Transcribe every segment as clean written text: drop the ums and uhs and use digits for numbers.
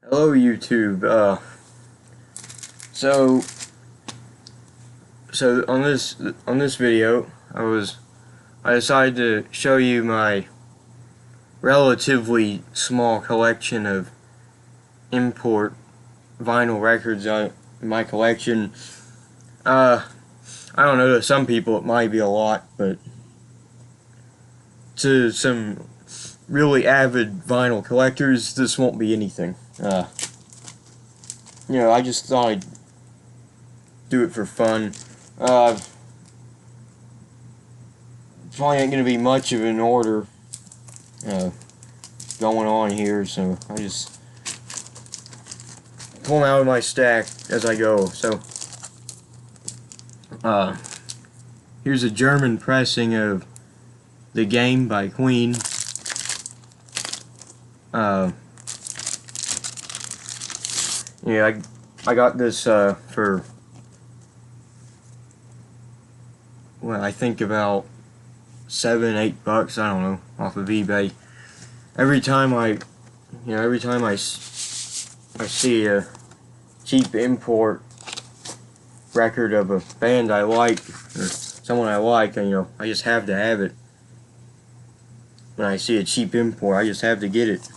Hello YouTube. So on this video, I decided to show you my relatively small collection of import vinyl records in my collection. I don't know, to some people it might be a lot, but to some really avid vinyl collectors, this won't be anything. I just thought I'd do it for fun. Probably ain't gonna be much of an order going on here, so I just pull them out of my stack as I go. So, here's a German pressing of The Game by Queen. Yeah, I got this for, well, I think about $7-8, I don't know, off of eBay. Every time I see a cheap import record of a band I like or someone I like, and I just have to have it. When I see a cheap import, I just have to get it.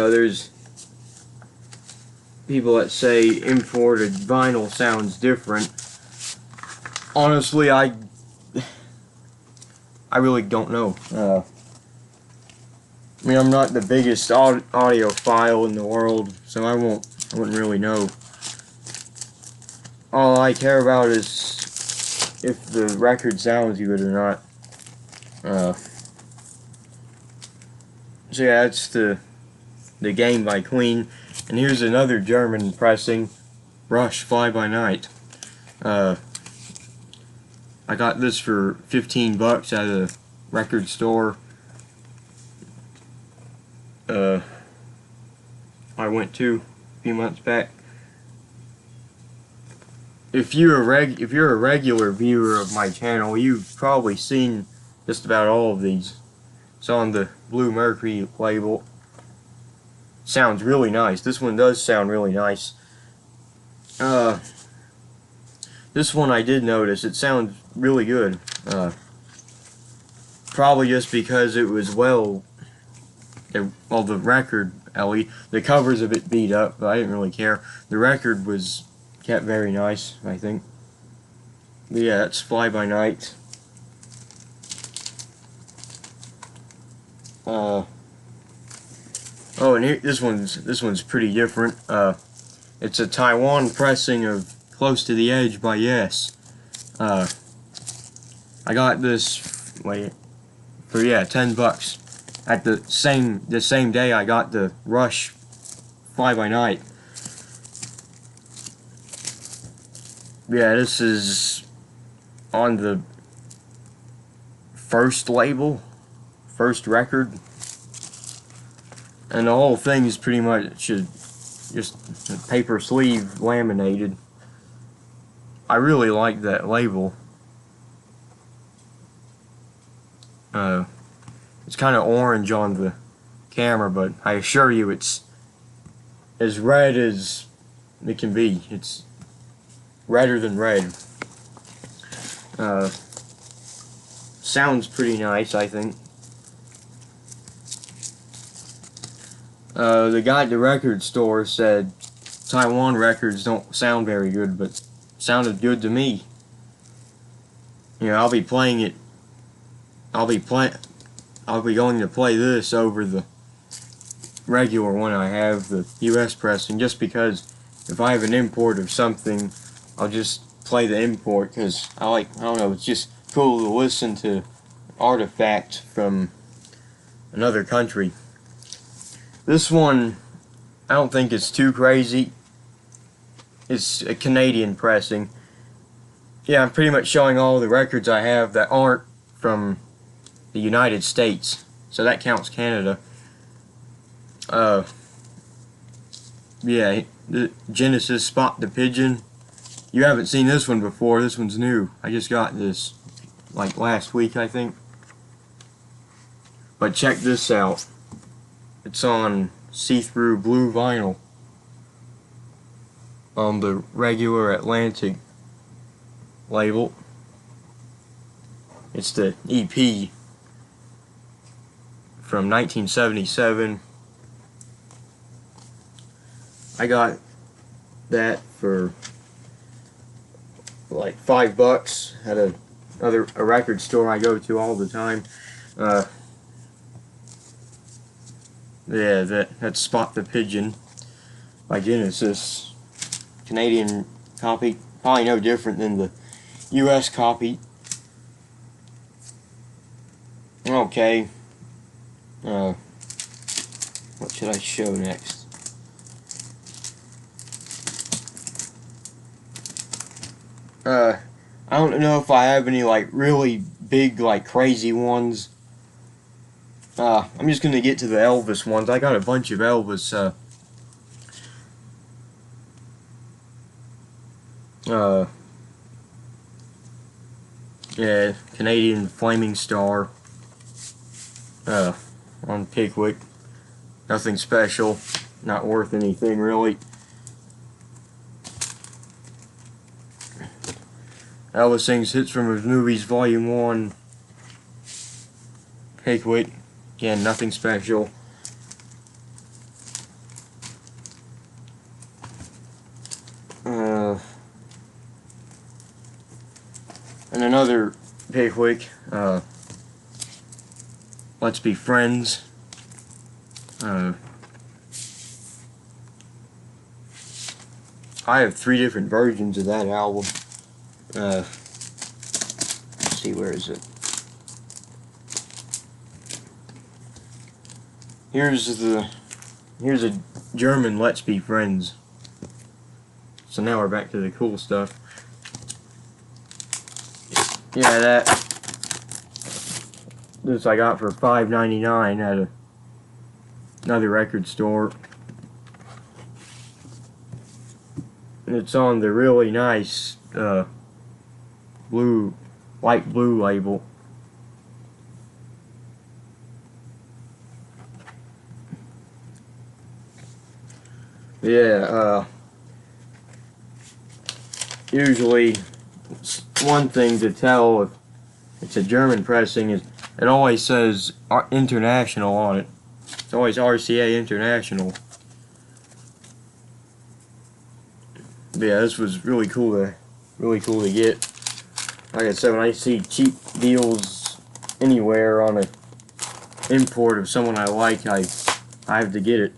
There's people that say imported vinyl sounds different. Honestly, I really don't know. I'm not the biggest audiophile in the world, so I wouldn't really know. All I care about is if the record sounds good or not. So yeah, that's the Game by Queen. And here's another German pressing, Rush, Fly By Night. I got this for $15 at a record store I went to a few months back. If you're a regular viewer of my channel, you've probably seen just about all of these. It's on the Blue Mercury label. Sounds really nice. This one does sound really nice. This one I did notice, it sounds really good. Probably just because it was the record, Ellie, the cover's a bit beat up, but I didn't really care. The record was kept very nice, I think. But yeah, that's Fly By Night. Oh, and here, this one's pretty different. It's a Taiwan pressing of Close to the Edge by Yes. I got this for $10. At the same day I got the Rush Fly By Night. Yeah, this is on the first label, first record. And the whole thing is pretty much just paper sleeve laminated. I really like that label. It's kind of orange on the camera, but I assure you it's as red as it can be. It's redder than red. Sounds pretty nice, I think. The guy at the record store said Taiwan records don't sound very good, but sounded good to me. I'll be playing it. I'll be going to play this over the regular one I have, the US pressing, just because if I have an import of something, I'll just play the import because I don't know, it's just cool to listen to artifact from another country. This one, I don't think it's too crazy. It's a Canadian pressing. Yeah, I'm pretty much showing all the records I have that aren't from the United States, so that counts Canada. Yeah, the Genesis Spot the Pigeon. You haven't seen this one before. This one's new. I just got this like last week, I think. But check this out. It's on see-through blue vinyl on the regular Atlantic label. It's the EP from 1977. I got that for like $5 at a record store I go to all the time. Yeah, that's Spot the Pigeon by Genesis. Canadian copy, probably no different than the US copy. Okay. What should I show next? I don't know if I have any like really big, like crazy ones. I'm just gonna get to the Elvis ones. I got a bunch of Elvis. Yeah, Canadian Flaming Star. On Pickwick. Nothing special. Not worth anything really. Elvis sings hits from his movies, Volume 1. Pickwick. Again, nothing special. And another Pickwick. Let's Be Friends. I have 3 different versions of that album. Let's see, where is it? Here's a German Let's Be Friends. So now we're back to the cool stuff. Yeah, this I got for $5.99 at another record store. And it's on the really nice light blue label. Yeah, usually it's one thing to tell if it's a German pressing is it always says international on it. It's always RCA International. But yeah, this was really cool to get. Like I said, when I see cheap deals anywhere on an import of someone I like, I have to get it.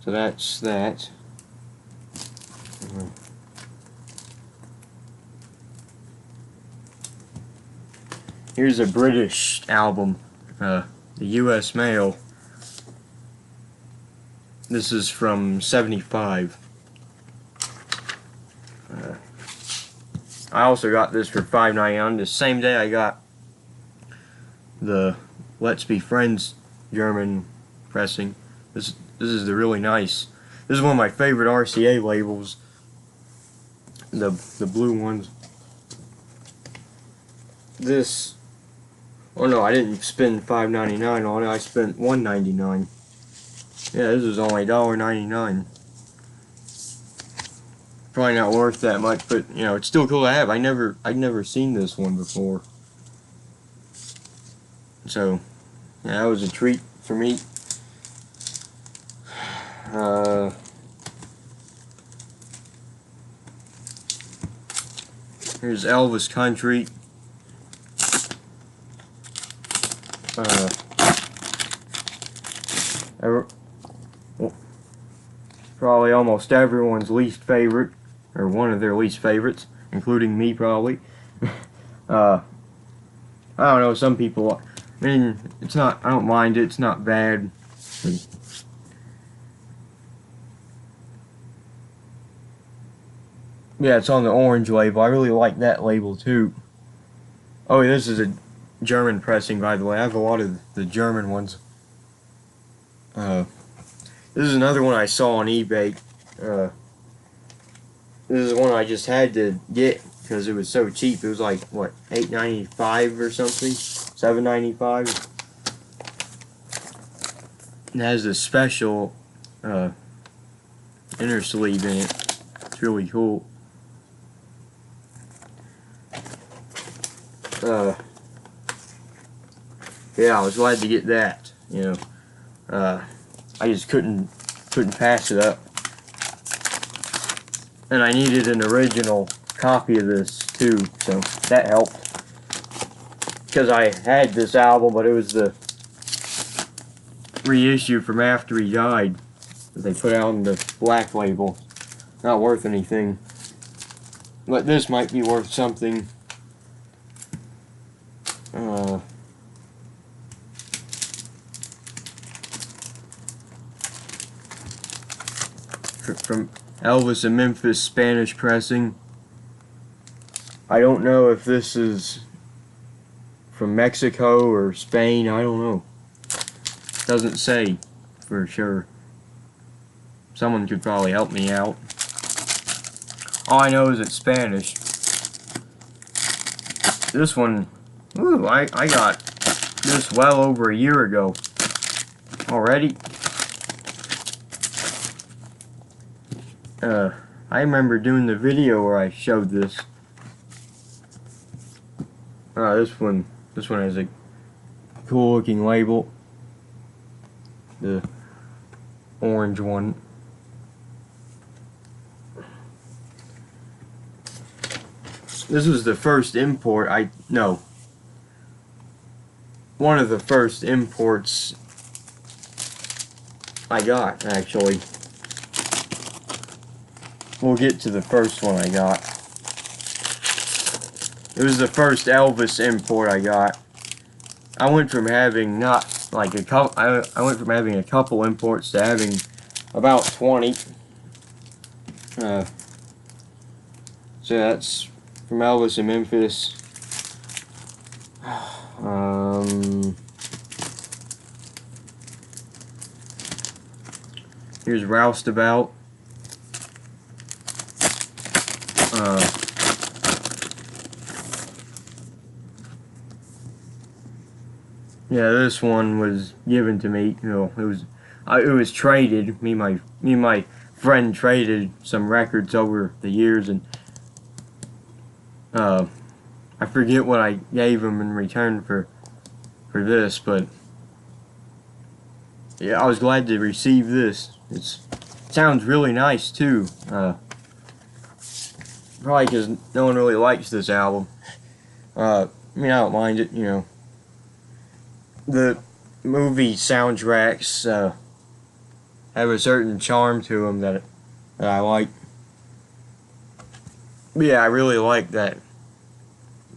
So that's that. Here's a British album, the US Mail. This is from '75. I also got this for $5.99. The same day I got the Let's Be Friends German pressing. This is the really nice. This is one of my favorite RCA labels. The blue ones. This. Oh no, I didn't spend $5.99 on it. I spent $1.99. Yeah, this is only $1.99. Probably not worth that much, but you know, it's still cool to have. I'd never seen this one before. So, yeah, that was a treat for me. Here's Elvis Country. Probably almost everyone's least favorite, or one of their least favorites, including me probably. I don't know, some people, I mean, it's not, I don't mind it, it's not bad. Yeah, it's on the orange label. I really like that label too. Oh, this is a German pressing, by the way. I have a lot of the German ones. This is another one I saw on eBay. This This is one I just had to get because it was so cheap. It was like, what, $8.95 or something? $7.95. It has a special inner sleeve in it. It's really cool. Yeah, I was glad to get that. You know, I just couldn't pass it up, and I needed an original copy of this too, so that helped. Because I had this album, but it was the reissue from after he died that they put out on the black label. Not worth anything, but this might be worth something. From Elvis in Memphis, Spanish pressing. I don't know if this is from Mexico or Spain. I don't know. Doesn't say for sure. Someone could probably help me out. All I know is it's Spanish. This one, ooh, I got this well over a year ago already. I remember doing the video where I showed this. This one has a cool looking label. The orange one. This was the first import one of the first imports I got, actually. We'll get to the first one I got. It was the first Elvis import I got. I went from having not like a couple. I went from having a couple imports to having about 20. So that's from Elvis in Memphis. Here's Roustabout. Yeah, this one was given to me. You know, it was traded. Me and my friend traded some records over the years, and I forget what I gave him in return for this, but yeah, I was glad to receive this. It sounds really nice too. Probably because no one really likes this album. I mean, I don't mind it, you know. The movie soundtracks have a certain charm to them that I like. But yeah, I really like that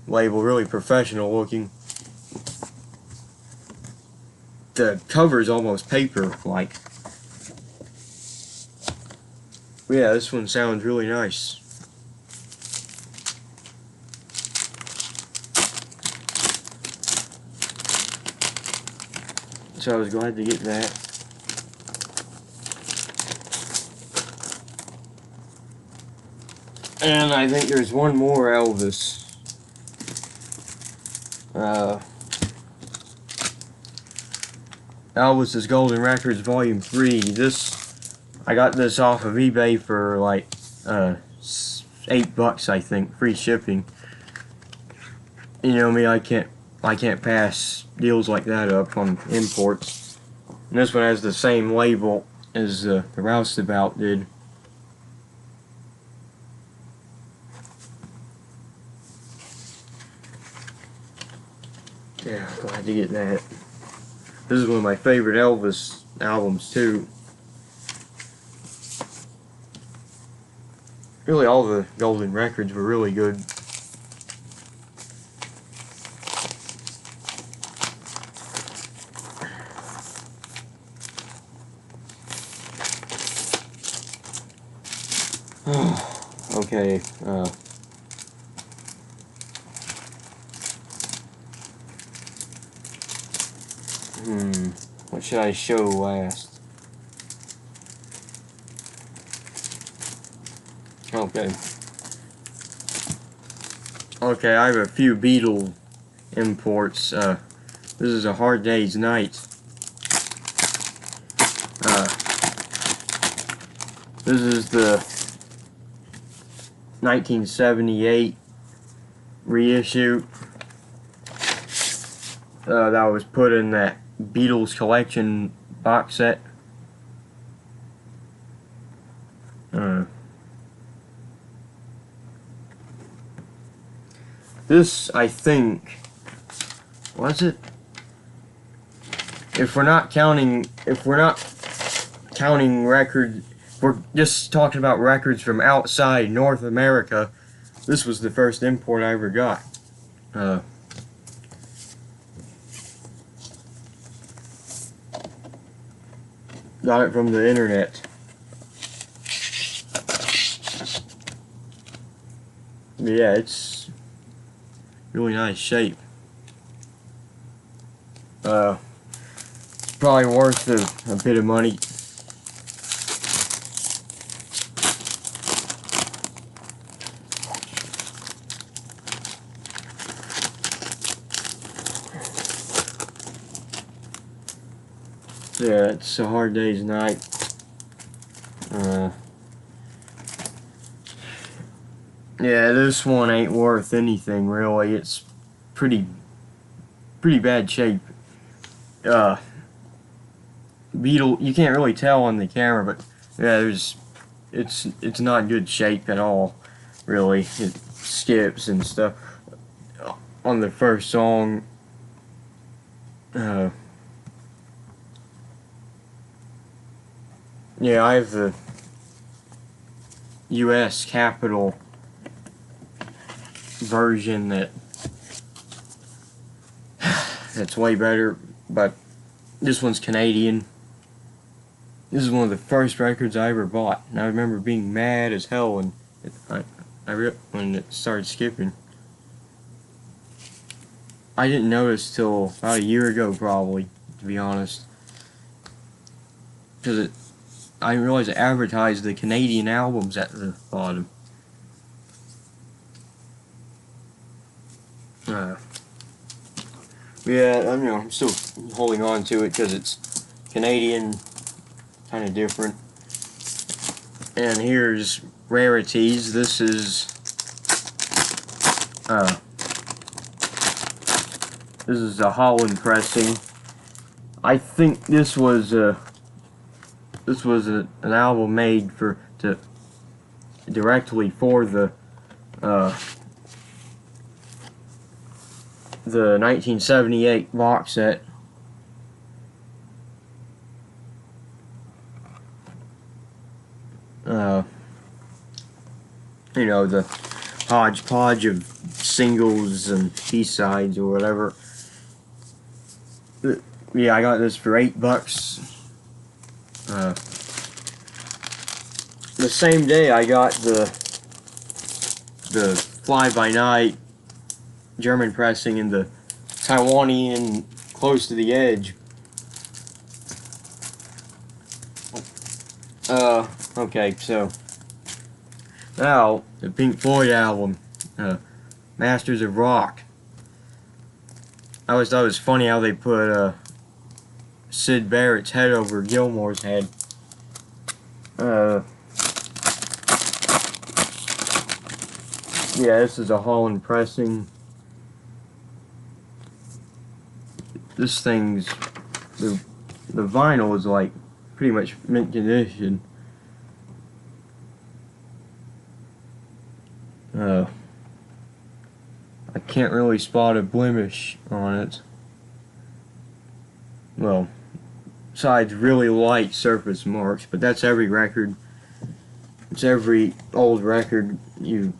label, really professional looking. The cover's almost paper-like. Yeah, this one sounds really nice. So I was glad to get that. And I think there's one more Elvis. Elvis's Golden Records Volume 3. I got this off of eBay for like $8, I think, free shipping. You know me, I can't pass deals like that up on imports. And this one has the same label as the Roustabout did. Yeah, glad to get that. This is one of my favorite Elvis albums too. Really, all the Golden Records were really good. Okay, what should I show last? Okay. Okay, I have a few Beatle imports. This is A Hard Day's Night. This is the 1978 reissue that was put in that Beatles collection box set. This, I think, was it? If we're not counting records, we're just talking about records from outside North America. This was the first import I ever got. Got it from the internet. But yeah, it's really nice shape. Probably worth a bit of money. Yeah, it's A Hard Day's Night. Yeah, this one ain't worth anything really. It's pretty bad shape. Beetle, you can't really tell on the camera, but yeah, it's not good shape at all. Really, it skips and stuff. On the first song, yeah, I have the U.S. Capitol version that's way better, but this one's Canadian. This is one of the first records I ever bought, and I remember being mad as hell when when it started skipping. I didn't notice till about a year ago, probably, to be honest, because I didn't realize it advertised the Canadian albums at the bottom. Yeah, I'm still holding on to it because it's Canadian, kind of different. And here's rarities. This is a Holland pressing. I think this was an album made directly for the 1978 box set. You know, the hodgepodge of singles and B-sides or whatever. Yeah, I got this for $8. The same day I got the Fly By Night German pressing in the Taiwanian Close to the Edge. Okay, so now the Pink Floyd album, Masters of Rock. I always thought it was funny how they put Syd Barrett's head over Gilmore's head. Yeah, this is a Holland pressing. This thing's the vinyl is like pretty much mint condition. I can't really spot a blemish on it. Well, besides really light surface marks, but that's every record. It's every old record you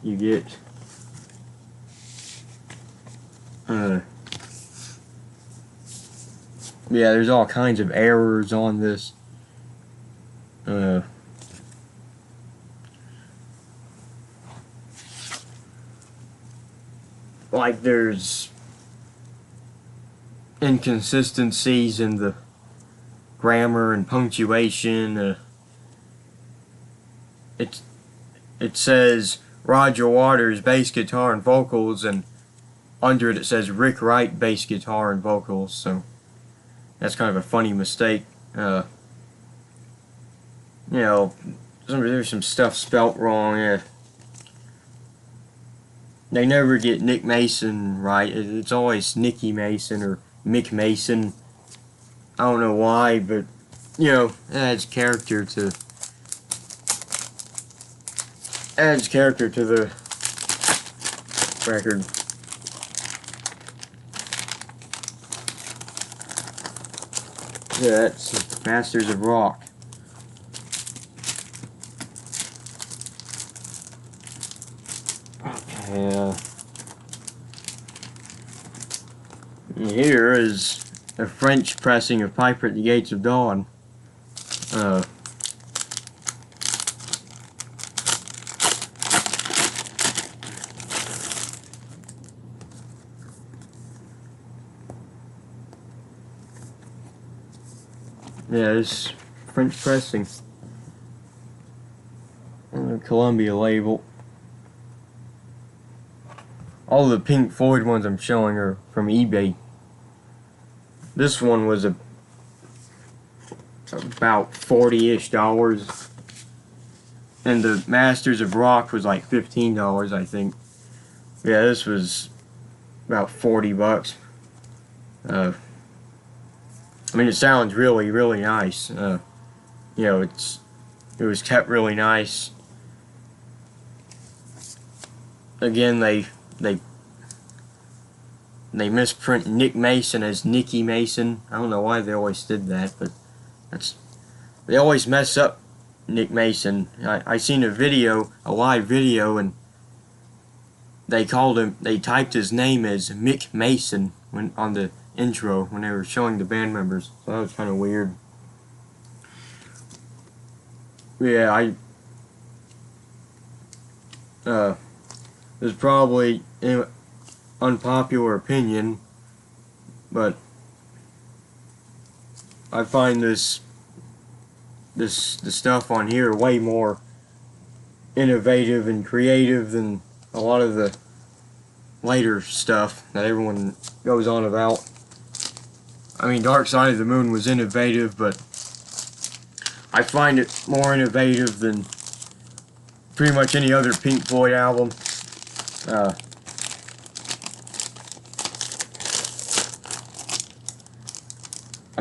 get. Yeah, there's all kinds of errors on this. Like there's inconsistencies in the grammar and punctuation. it says Roger Waters bass guitar and vocals, and under it says Rick Wright bass guitar and vocals. So that's kind of a funny mistake. You know, there's some stuff spelt wrong. Yeah. They never get Nick Mason right. It's always Nicky Mason or Mick Mason. I don't know why, but you know, it adds character to the record. Yeah, that's Masters of Rock. Okay, here is a French pressing of Piper at the Gates of Dawn. Yeah, this French pressing on the Columbia label. All the Pink Floyd ones I'm showing are from eBay. This one was about $40-ish, and the Masters of Rock was like $15, I think. Yeah, this was about 40 bucks. I mean, it sounds really, really nice. You know, it was kept really nice. Again, they misprint Nick Mason as Nicky Mason. I don't know why they always did that, but they always mess up Nick Mason. I seen a live video, and they typed his name as Mick Mason on the intro when they were showing the band members. So that was kind of weird. Yeah, there's probably an unpopular opinion, but I find the stuff on here way more innovative and creative than a lot of the later stuff that everyone goes on about. I mean, Dark Side of the Moon was innovative, but I find it more innovative than pretty much any other Pink Floyd album. I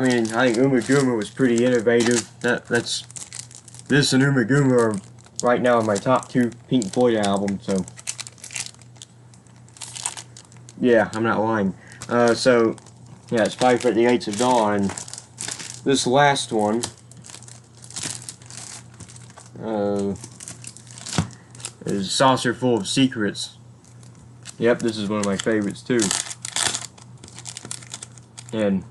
mean, I think Ummagumma was pretty innovative. This and Ummagumma are right now in my top 2 Pink Floyd albums, so yeah, I'm not lying. So yeah, it's Piper at the Gates of Dawn. This last one is Saucer Full of Secrets. Yep, this is one of my favorites too. And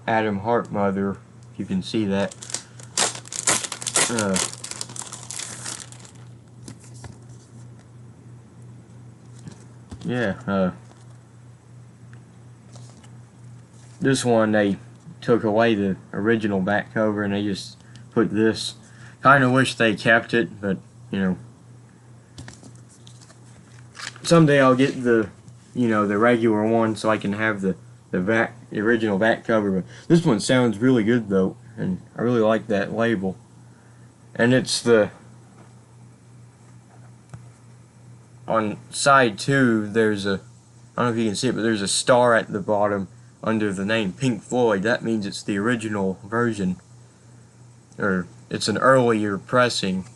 Adam Hartmuther, if you can see that. Yeah, this one they took away the original back cover and they just put this. Kind of wish they kept it, but you know, someday I'll get the regular one so I can have the original back cover. But this one sounds really good though, and I really like that label. And it's on side 2 there's I don't know if you can see it, but there's a star at the bottom under the name Pink Floyd. That means it's the original version, or it's an earlier pressing.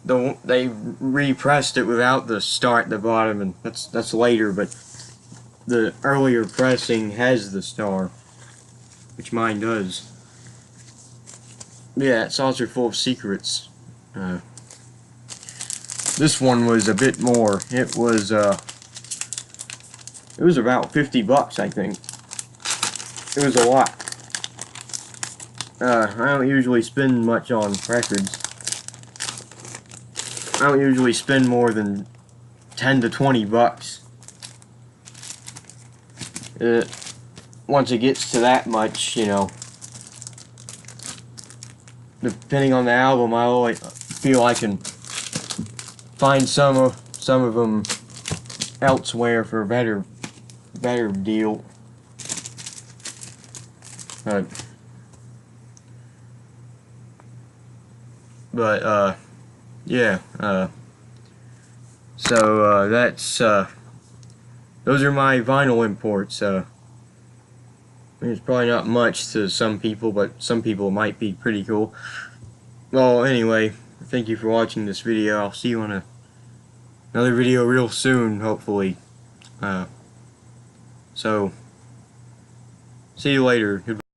They repressed it without the star at the bottom, and that's later, but the earlier pressing has the star, which mine does. Yeah, Saucer Full of Secrets. This one was a bit more. It was about 50 bucks, I think. It was a lot. I don't usually spend much on records. I don't usually spend more than 10 to 20 bucks. Once it gets to that much, you know, depending on the album, I always feel I can find some of them elsewhere for a better deal. But yeah. So that's those are my vinyl imports. I mean, it's probably not much to some people, but some people might be pretty cool. Well, anyway, thank you for watching this video. I'll see you on another video real soon, hopefully. So, see you later. Goodbye.